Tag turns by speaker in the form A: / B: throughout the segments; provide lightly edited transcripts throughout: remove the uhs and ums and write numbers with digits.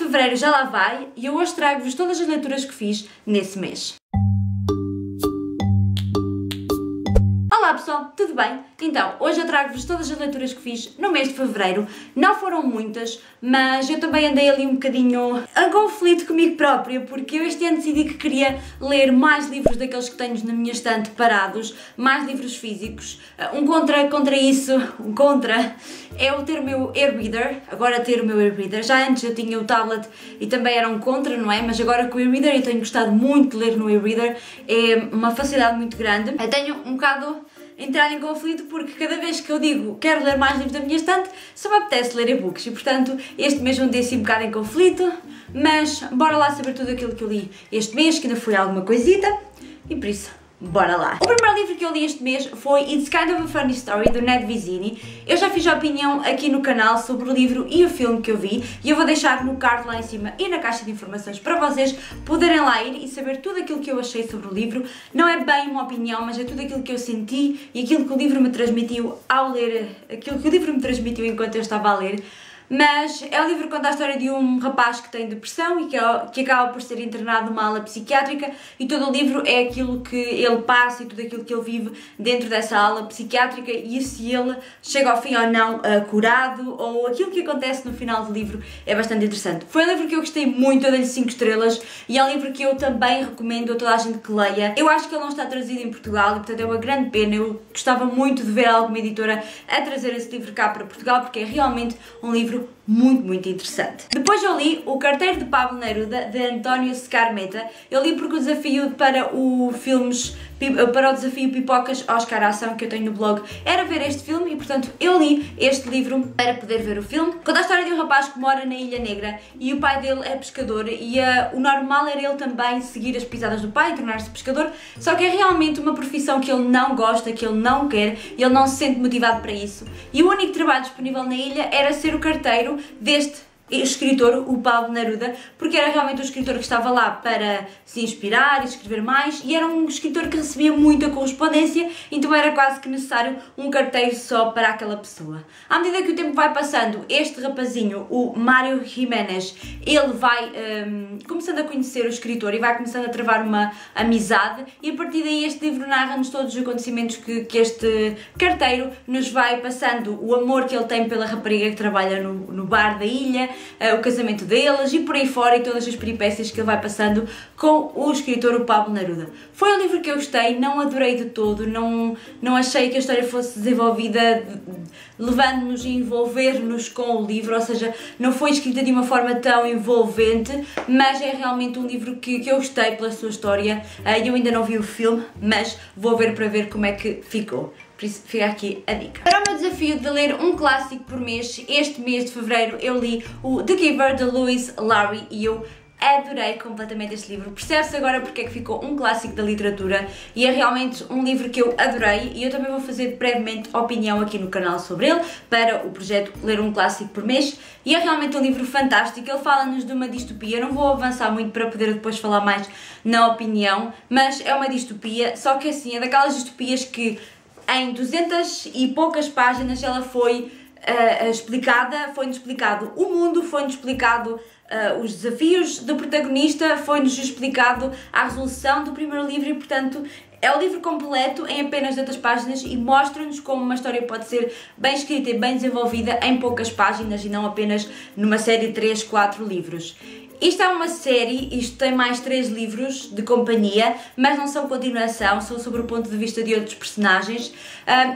A: fevereiro já lá vai e eu hoje trago-vos todas as leituras que fiz nesse mês. Olá pessoal, tudo bem? Então, hoje eu trago-vos todas as leituras que fiz no mês de fevereiro. Não foram muitas, mas eu também andei ali um bocadinho a conflito comigo própria, porque eu este ano decidi que queria ler mais livros daqueles que tenho na minha estante parados, mais livros físicos. Um contra isso, é o ter o meu e-reader, agora ter o meu e-reader. Já antes eu tinha o tablet e também era um contra, não é? Mas agora com o e-reader eu tenho gostado muito de ler no e-reader, é uma facilidade muito grande. Eu tenho um bocado entrar em conflito porque cada vez que eu digo quero ler mais livros da minha estante, só me apetece ler e-books e portanto este mês andei assim um bocado em conflito, mas bora lá saber tudo aquilo que eu li este mês, que ainda foi alguma coisita e por isso bora lá! O primeiro livro que eu li este mês foi It's Kind of a Funny Story, do Ned Vizzini. Eu já fiz a opinião aqui no canal sobre o livro e o filme que eu vi e eu vou deixar no card lá em cima e na caixa de informações para vocês poderem lá ir e saber tudo aquilo que eu achei sobre o livro. Não é bem uma opinião, mas é tudo aquilo que eu senti e aquilo que o livro me transmitiu ao ler, aquilo que o livro me transmitiu enquanto eu estava a ler. Mas é um livro que conta a história de um rapaz que tem depressão e que acaba por ser internado numa ala psiquiátrica e todo o livro é aquilo que ele passa e tudo aquilo que ele vive dentro dessa ala psiquiátrica e se ele chega ao fim ou não curado ou aquilo que acontece no final do livro é bastante interessante. Foi um livro que eu gostei muito, eu dei-lhe 5 estrelas e é um livro que eu também recomendo a toda a gente que leia. Eu acho que ele não está trazido em Portugal e portanto é uma grande pena, eu gostava muito de ver alguma editora a trazer esse livro cá para Portugal porque é realmente um livro muito interessante. Depois eu li O Carteiro de Pablo Neruda, de António Scarmeta. Eu li porque o desafio para o desafio Pipocas Oscar Ação que eu tenho no blog era ver este filme e portanto eu li este livro para poder ver o filme. Conta a história de um rapaz que mora na Ilha Negra e o pai dele é pescador e o normal era ele também seguir as pisadas do pai e tornar-se pescador, só que é realmente uma profissão que ele não gosta, que ele não quer, ele não se sente motivado para isso e o único trabalho disponível na ilha era ser o carteiro deste escritor, o Pablo Neruda, porque era realmente um escritor que estava lá para se inspirar e escrever mais e era um escritor que recebia muita correspondência, então era quase que necessário um carteiro só para aquela pessoa. À medida que o tempo vai passando, este rapazinho, o Mário Jiménez, ele vai começando a conhecer o escritor e vai começando a travar uma amizade e a partir daí este livro narra-nos todos os acontecimentos que este carteiro nos vai passando, o amor que ele tem pela rapariga que trabalha no bar da ilha, o casamento deles e por aí fora e todas as peripécias que ele vai passando com o escritor, o Pablo Neruda. Foi um livro que eu gostei, não adorei de todo, não achei que a história fosse desenvolvida levando-nos e envolver-nos com o livro, ou seja, não foi escrita de uma forma tão envolvente, mas é realmente um livro que eu gostei pela sua história. Eu ainda não vi o filme, mas vou ver para ver como é que ficou. Por isso fica aqui a dica. Para o meu desafio de ler um clássico por mês, este mês de fevereiro eu li o The Giver, de Louise Larry, e eu adorei completamente este livro. Percebe-se agora porque é que ficou um clássico da literatura e é realmente um livro que eu adorei e eu também vou fazer brevemente opinião aqui no canal sobre ele para o projeto Ler um Clássico por Mês e é realmente um livro fantástico. Ele fala-nos de uma distopia, eu não vou avançar muito para poder depois falar mais na opinião, mas é uma distopia, só que assim, é daquelas distopias que em 200 e poucas páginas ela foi explicada, foi-nos explicado o mundo, foi-nos explicado os desafios do protagonista, foi-nos explicado a resolução do primeiro livro e, portanto, é o livro completo em apenas 200 páginas e mostra-nos como uma história pode ser bem escrita e bem desenvolvida em poucas páginas e não apenas numa série de 3, 4 livros. Isto é uma série, isto tem mais 3 livros de companhia, mas não são continuação, são sobre o ponto de vista de outros personagens.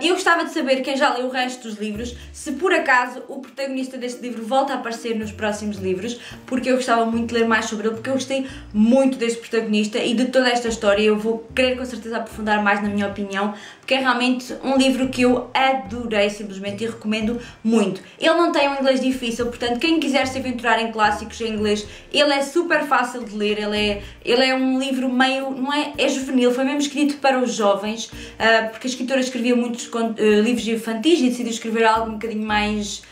A: Eu gostava de saber, quem já leu o resto dos livros, se por acaso o protagonista deste livro volta a aparecer nos próximos livros, porque eu gostava muito de ler mais sobre ele, porque eu gostei muito deste protagonista e de toda esta história. Eu vou querer com certeza aprofundar mais na minha opinião, porque é realmente um livro que eu adorei simplesmente e recomendo muito. Ele não tem um inglês difícil, portanto quem quiser se aventurar em clássicos em inglês, ele é super fácil de ler, ele é um livro meio, não é, é juvenil, foi mesmo escrito para os jovens, porque a escritora escrevia muitos livros infantis e decidiu escrever algo um bocadinho mais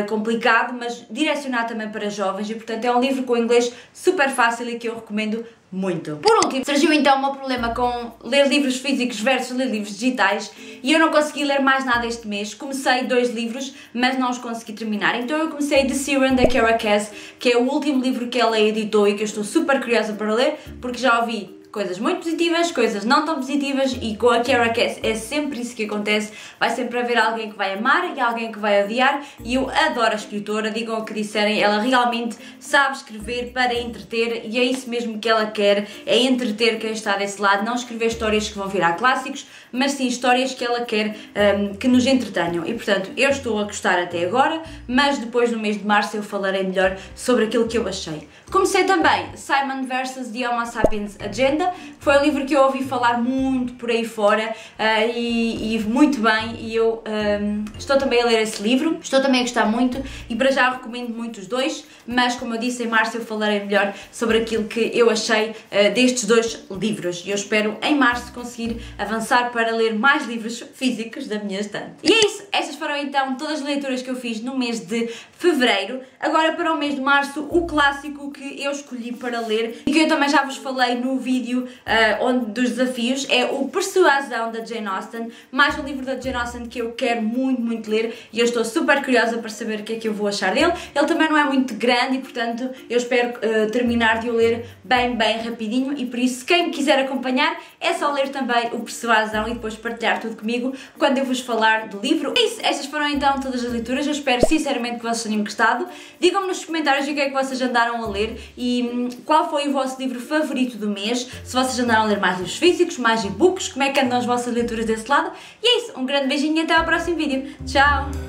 A: complicado, mas direcionado também para jovens e portanto é um livro com inglês super fácil e que eu recomendo muito. Por último, surgiu então o meu problema com ler livros físicos versus ler livros digitais e eu não consegui ler mais nada este mês. Comecei 2 livros, mas não os consegui terminar. Então eu comecei The Siren, da Kiera Cass, que é o último livro que ela editou e que eu estou super curiosa para ler, porque já ouvi coisas muito positivas, coisas não tão positivas, e com a Kiera Cass é sempre isso que acontece. Vai sempre haver alguém que vai amar e alguém que vai odiar, e eu adoro a escritora, digam o que disserem, ela realmente sabe escrever para entreter, e é isso mesmo que ela quer, é entreter quem está desse lado, não escrever histórias que vão virar clássicos, mas sim histórias que ela quer que nos entretenham. E portanto, eu estou a gostar até agora, mas depois no mês de março eu falarei melhor sobre aquilo que eu achei. Comecei também Simon vs. The Homo Sapiens Agenda, foi um livro que eu ouvi falar muito por aí fora e muito bem, e eu estou também a ler esse livro, estou também a gostar muito e para já recomendo muito os dois, mas como eu disse, em março eu falarei melhor sobre aquilo que eu achei destes 2 livros e eu espero em março conseguir avançar para ler mais livros físicos da minha estante. E é isso, estas foram então todas as leituras que eu fiz no mês de fevereiro. Agora para o mês de março, o clássico que eu escolhi para ler e que eu também já vos falei no vídeo dos desafios é o Persuasão, da Jane Austen, mais um livro da Jane Austen que eu quero muito ler e eu estou super curiosa para saber o que é que eu vou achar dele. Ele também não é muito grande e portanto eu espero terminar de o ler bem rapidinho, e por isso quem me quiser acompanhar é só ler também o Persuasão e depois partilhar tudo comigo quando eu vos falar do livro. É isso, estas foram então todas as leituras, eu espero sinceramente que vocês tenham gostado. Digam-me nos comentários o que é que vocês andaram a ler e qual foi o vosso livro favorito do mês, se vocês andaram a ler mais livros físicos, mais e-books, como é que andam as vossas leituras desse lado. E é isso, um grande beijinho e até ao próximo vídeo. Tchau!